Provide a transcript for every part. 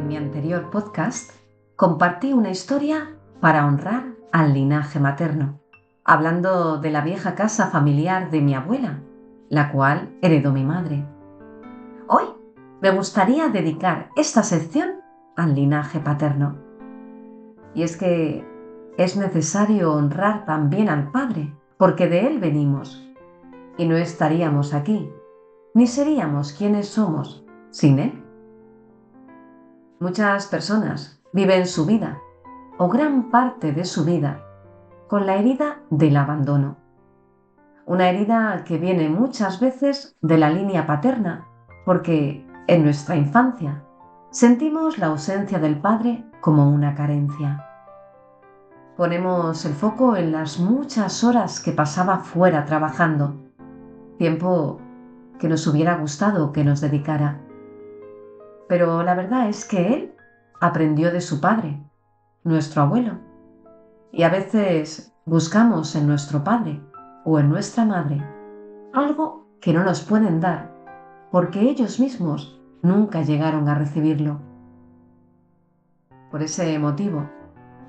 En mi anterior podcast compartí una historia para honrar al linaje materno, hablando de la vieja casa familiar de mi abuela, la cual heredó mi madre. Hoy me gustaría dedicar esta sección al linaje paterno. Y es que es necesario honrar también al padre, porque de él venimos, y no estaríamos aquí, ni seríamos quienes somos sin él. Muchas personas viven su vida, o gran parte de su vida, con la herida del abandono. Una herida que viene muchas veces de la línea paterna, porque en nuestra infancia sentimos la ausencia del padre como una carencia. Ponemos el foco en las muchas horas que pasaba fuera trabajando, tiempo que nos hubiera gustado que nos dedicara. Pero la verdad es que él aprendió de su padre, nuestro abuelo, y a veces buscamos en nuestro padre o en nuestra madre algo que no nos pueden dar porque ellos mismos nunca llegaron a recibirlo. Por ese motivo,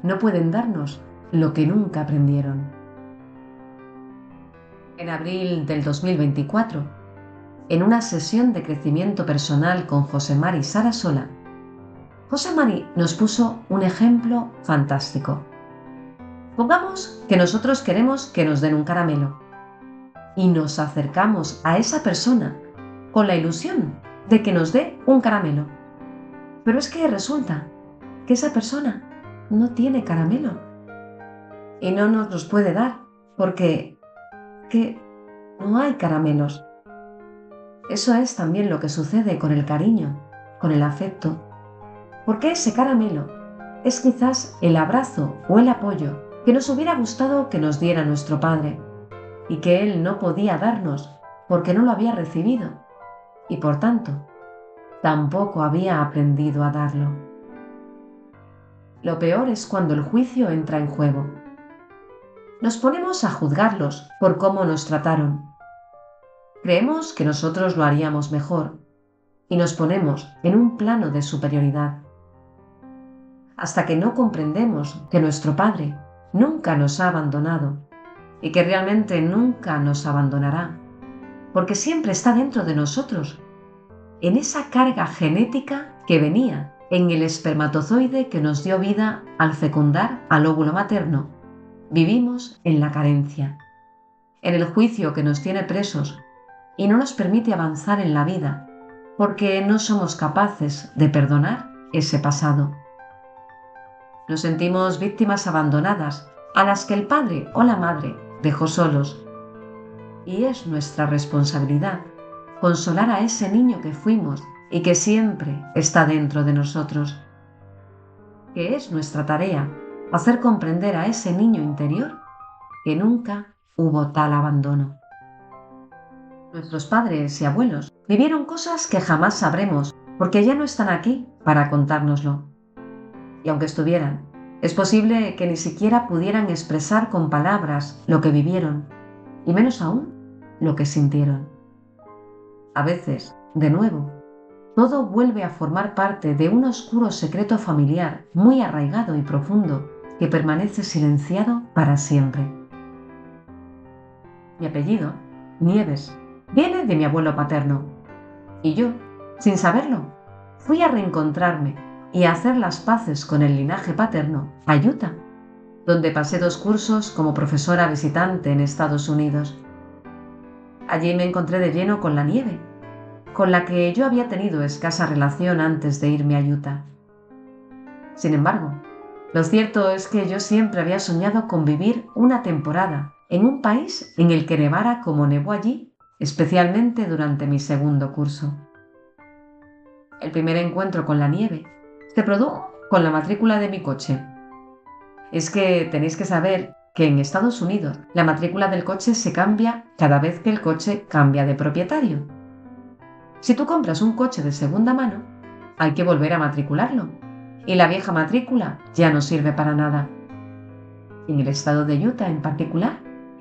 no pueden darnos lo que nunca aprendieron. En abril del 2024, en una sesión de crecimiento personal con José Mari Sarasola, José Mari nos puso un ejemplo fantástico. Pongamos que nosotros queremos que nos den un caramelo y nos acercamos a esa persona con la ilusión de que nos dé un caramelo. Pero es que resulta que esa persona no tiene caramelo y no nos los puede dar porque no hay caramelos. Eso es también lo que sucede con el cariño, con el afecto, porque ese caramelo es quizás el abrazo o el apoyo que nos hubiera gustado que nos diera nuestro padre y que él no podía darnos porque no lo había recibido y por tanto tampoco había aprendido a darlo. Lo peor es cuando el juicio entra en juego. Nos ponemos a juzgarlos por cómo nos trataron. Creemos que nosotros lo haríamos mejor y nos ponemos en un plano de superioridad. Hasta que no comprendemos que nuestro Padre nunca nos ha abandonado y que realmente nunca nos abandonará, porque siempre está dentro de nosotros, en esa carga genética que venía en el espermatozoide que nos dio vida al fecundar al óvulo materno. Vivimos en la carencia, en el juicio que nos tiene presos y no nos permite avanzar en la vida, porque no somos capaces de perdonar ese pasado. Nos sentimos víctimas abandonadas, a las que el padre o la madre dejó solos. Y es nuestra responsabilidad consolar a ese niño que fuimos y que siempre está dentro de nosotros. Que es nuestra tarea hacer comprender a ese niño interior que nunca hubo tal abandono. Nuestros padres y abuelos vivieron cosas que jamás sabremos porque ya no están aquí para contárnoslo. Y aunque estuvieran, es posible que ni siquiera pudieran expresar con palabras lo que vivieron, y menos aún lo que sintieron. A veces, de nuevo, todo vuelve a formar parte de un oscuro secreto familiar muy arraigado y profundo que permanece silenciado para siempre. Mi apellido, Nieves, viene de mi abuelo paterno, y yo, sin saberlo, fui a reencontrarme y a hacer las paces con el linaje paterno a Utah, donde pasé 2 cursos como profesora visitante en Estados Unidos. Allí me encontré de lleno con la nieve, con la que yo había tenido escasa relación antes de irme a Utah. Sin embargo, lo cierto es que yo siempre había soñado con vivir una temporada en un país en el que nevara como nevó allí, especialmente durante mi segundo curso. El primer encuentro con la nieve se produjo con la matrícula de mi coche. Es que tenéis que saber que en Estados Unidos la matrícula del coche se cambia cada vez que el coche cambia de propietario. Si tú compras un coche de segunda mano, hay que volver a matricularlo y la vieja matrícula ya no sirve para nada. En el estado de Utah en particular,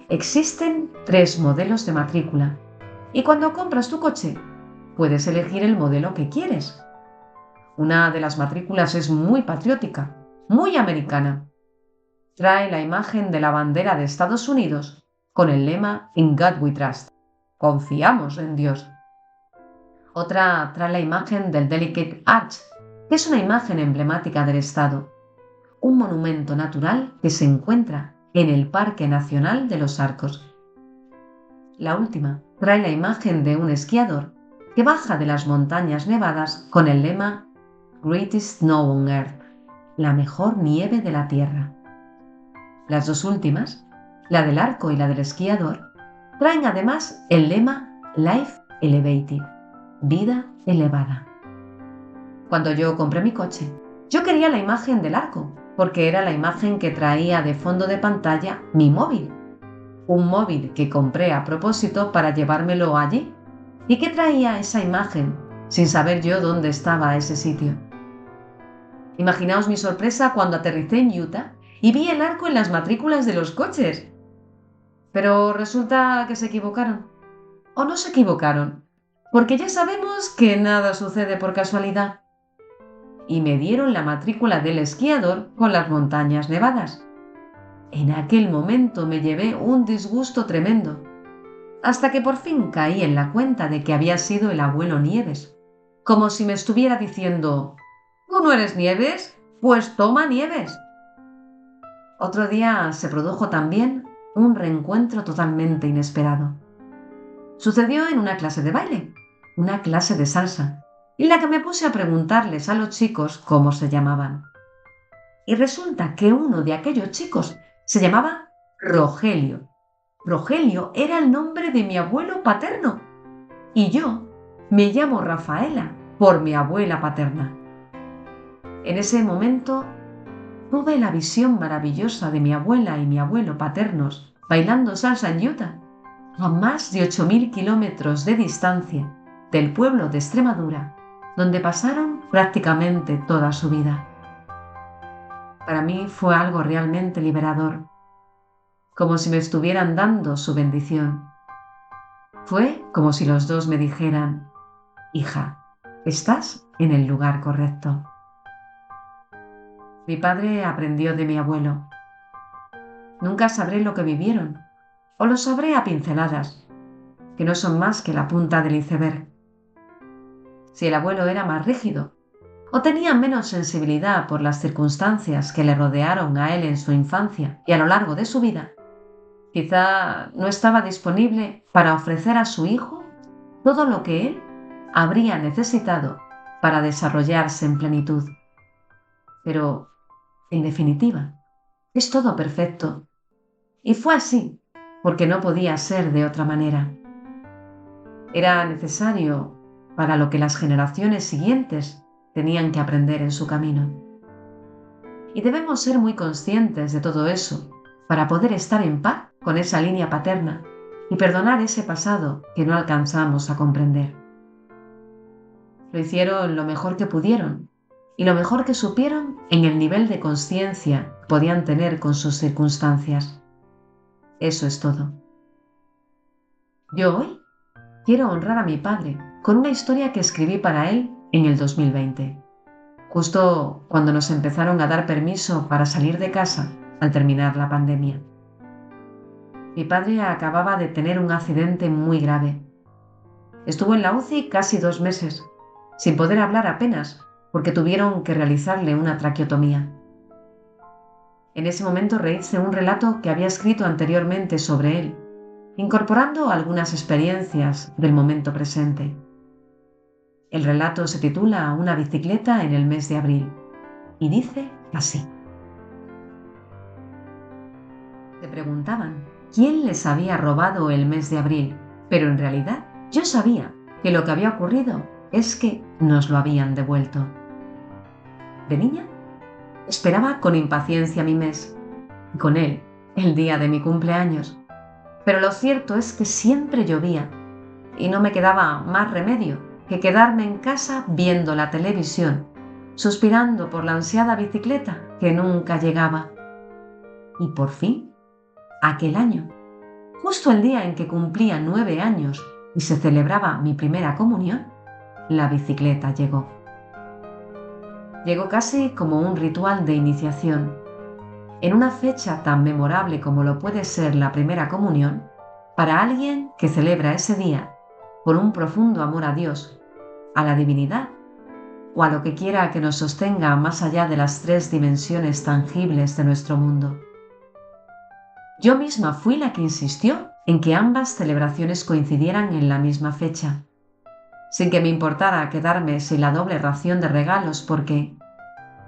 existen 3 modelos de matrícula y cuando compras tu coche, puedes elegir el modelo que quieres. Una de las matrículas es muy patriótica, muy americana. Trae la imagen de la bandera de Estados Unidos con el lema In God We Trust. Confiamos en Dios. Otra trae la imagen del Delicate Arch, que es una imagen emblemática del Estado, un monumento natural que se encuentra en el Parque Nacional de los Arcos. La última trae la imagen de un esquiador que baja de las montañas nevadas con el lema Greatest Snow on Earth, la mejor nieve de la Tierra. Las dos últimas, la del arco y la del esquiador, traen además el lema Life Elevated, vida elevada. Cuando yo compré mi coche, yo quería la imagen del arco, porque era la imagen que traía de fondo de pantalla mi móvil. Un móvil que compré a propósito para llevármelo allí y que traía esa imagen sin saber yo dónde estaba ese sitio. Imaginaos mi sorpresa cuando aterricé en Utah y vi el arco en las matrículas de los coches. Pero resulta que se equivocaron. O no se equivocaron, porque ya sabemos que nada sucede por casualidad. Y me dieron la matrícula del esquiador con las montañas nevadas. En aquel momento me llevé un disgusto tremendo, hasta que por fin caí en la cuenta de que había sido el abuelo Nieves, como si me estuviera diciendo: ¿tú no eres Nieves? Pues toma Nieves. Otro día se produjo también un reencuentro totalmente inesperado. Sucedió en una clase de baile, una clase de salsa, en la que me puse a preguntarles a los chicos cómo se llamaban. Y resulta que uno de aquellos chicos se llamaba Rogelio. Rogelio era el nombre de mi abuelo paterno. Y yo me llamo Rafaela por mi abuela paterna. En ese momento tuve la visión maravillosa de mi abuela y mi abuelo paternos bailando salsa en Utah, a más de 8.000 kilómetros de distancia del pueblo de Extremadura, donde pasaron prácticamente toda su vida. Para mí fue algo realmente liberador, como si me estuvieran dando su bendición. Fue como si los dos me dijeran: hija, estás en el lugar correcto. Mi padre aprendió de mi abuelo. Nunca sabré lo que vivieron, o lo sabré a pinceladas, que no son más que la punta del iceberg. Si el abuelo era más rígido, o tenía menos sensibilidad por las circunstancias que le rodearon a él en su infancia y a lo largo de su vida, quizá no estaba disponible para ofrecer a su hijo todo lo que él habría necesitado para desarrollarse en plenitud. Pero, en definitiva, es todo perfecto. Y fue así, porque no podía ser de otra manera. Era necesario para lo que las generaciones siguientes tenían que aprender en su camino. Y debemos ser muy conscientes de todo eso para poder estar en paz con esa línea paterna y perdonar ese pasado que no alcanzamos a comprender. Lo hicieron lo mejor que pudieron y lo mejor que supieron en el nivel de conciencia que podían tener con sus circunstancias. Eso es todo. Yo hoy quiero honrar a mi padre con una historia que escribí para él en el 2020, justo cuando nos empezaron a dar permiso para salir de casa al terminar la pandemia. Mi padre acababa de tener un accidente muy grave. Estuvo en la UCI casi 2 meses, sin poder hablar apenas, porque tuvieron que realizarle una traqueotomía. En ese momento rehice un relato que había escrito anteriormente sobre él, incorporando algunas experiencias del momento presente. El relato se titula Una bicicleta en el mes de abril y dice así. Se preguntaban quién les había robado el mes de abril, pero en realidad yo sabía que lo que había ocurrido es que nos lo habían devuelto. De niña, esperaba con impaciencia mi mes, y con él el día de mi cumpleaños. Pero lo cierto es que siempre llovía y no me quedaba más remedio que quedarme en casa viendo la televisión, suspirando por la ansiada bicicleta que nunca llegaba. Y por fin, aquel año, justo el día en que cumplía 9 años y se celebraba mi primera comunión, la bicicleta llegó. Llegó casi como un ritual de iniciación. En una fecha tan memorable como lo puede ser la primera comunión, para alguien que celebra ese día por un profundo amor a Dios, a la divinidad o a lo que quiera que nos sostenga más allá de las 3 dimensiones tangibles de nuestro mundo. Yo misma fui la que insistió en que ambas celebraciones coincidieran en la misma fecha, sin que me importara quedarme sin la doble ración de regalos porque,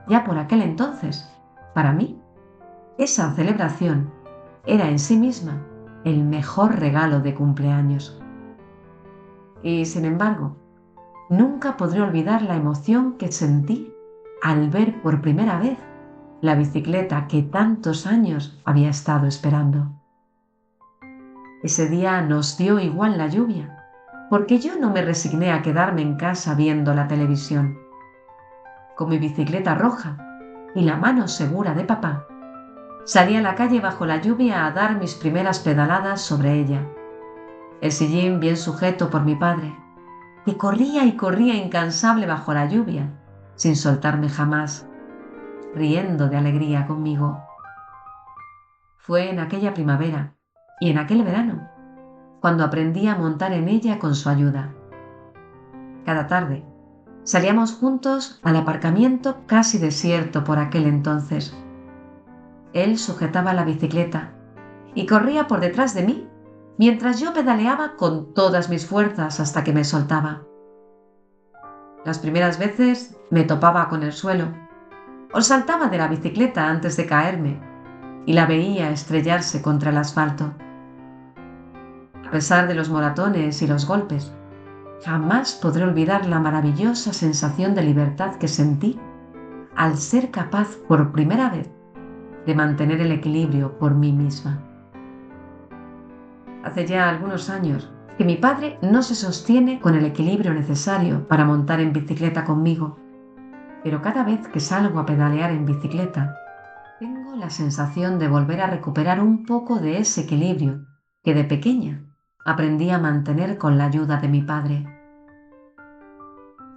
ya por aquel entonces, para mí, esa celebración era en sí misma el mejor regalo de cumpleaños. Y sin embargo, nunca podré olvidar la emoción que sentí al ver por primera vez la bicicleta que tantos años había estado esperando. Ese día nos dio igual la lluvia, porque yo no me resigné a quedarme en casa viendo la televisión. Con mi bicicleta roja y la mano segura de papá, salí a la calle bajo la lluvia a dar mis primeras pedaladas sobre ella, el sillín bien sujeto por mi padre, que corría y corría incansable bajo la lluvia, sin soltarme jamás, riendo de alegría conmigo. Fue en aquella primavera y en aquel verano cuando aprendí a montar en ella con su ayuda. Cada tarde salíamos juntos al aparcamiento casi desierto por aquel entonces. Él sujetaba la bicicleta y corría por detrás de mí mientras yo pedaleaba con todas mis fuerzas hasta que me soltaba. Las primeras veces me topaba con el suelo o saltaba de la bicicleta antes de caerme y la veía estrellarse contra el asfalto. A pesar de los moratones y los golpes, jamás podré olvidar la maravillosa sensación de libertad que sentí al ser capaz por primera vez de mantener el equilibrio por mí misma. Hace ya algunos años que mi padre no se sostiene con el equilibrio necesario para montar en bicicleta conmigo, pero cada vez que salgo a pedalear en bicicleta, tengo la sensación de volver a recuperar un poco de ese equilibrio que de pequeña aprendí a mantener con la ayuda de mi padre.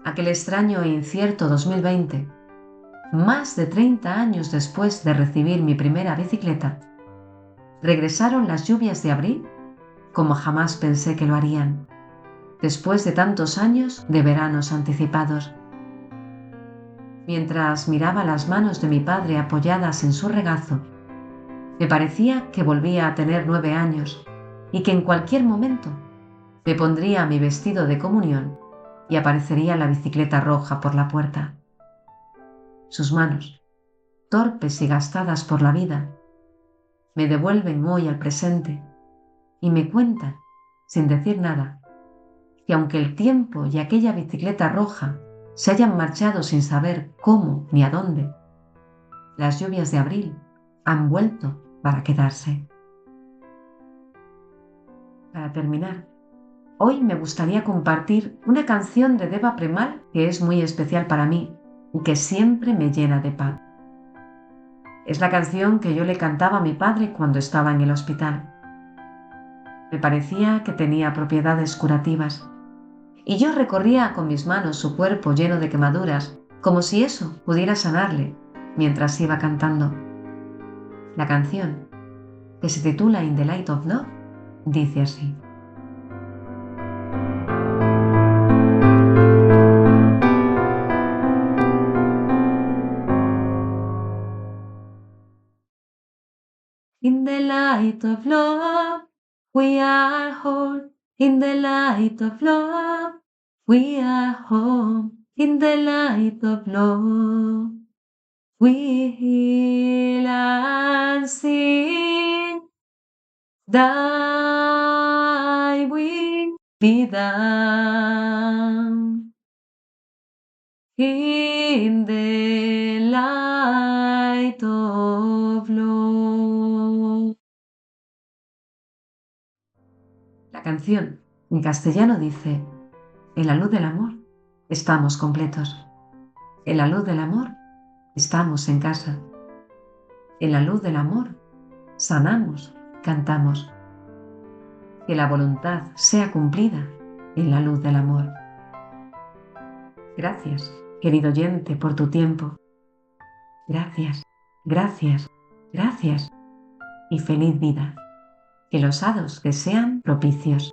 Aquel extraño e incierto 2020, más de 30 años después de recibir mi primera bicicleta, regresaron las lluvias de abril como jamás pensé que lo harían, después de tantos años de veranos anticipados. Mientras miraba las manos de mi padre apoyadas en su regazo, me parecía que volvía a tener 9 años y que en cualquier momento me pondría mi vestido de comunión y aparecería la bicicleta roja por la puerta. Sus manos, torpes y gastadas por la vida, me devuelven hoy al presente y me cuentan, sin decir nada, que aunque el tiempo y aquella bicicleta roja se hayan marchado sin saber cómo ni a dónde, las lluvias de abril han vuelto para quedarse. Para terminar, hoy me gustaría compartir una canción de Deva Premal que es muy especial para mí y que siempre me llena de paz. Es la canción que yo le cantaba a mi padre cuando estaba en el hospital. Me parecía que tenía propiedades curativas y yo recorría con mis manos su cuerpo lleno de quemaduras como si eso pudiera sanarle mientras iba cantando. La canción, que se titula In the Light of Love, dice así. In the light of love, we are whole. In the light of love, we are home. In the light of love, we heal and sing. Thy will be done. In the light of love. La canción en castellano dice: en la luz del amor estamos completos. En la luz del amor estamos en casa. En la luz del amor sanamos, cantamos. Que la voluntad sea cumplida en la luz del amor. Gracias querido oyente, por tu tiempo. Gracias, gracias, gracias y feliz vida. Que los hados te sean propicios.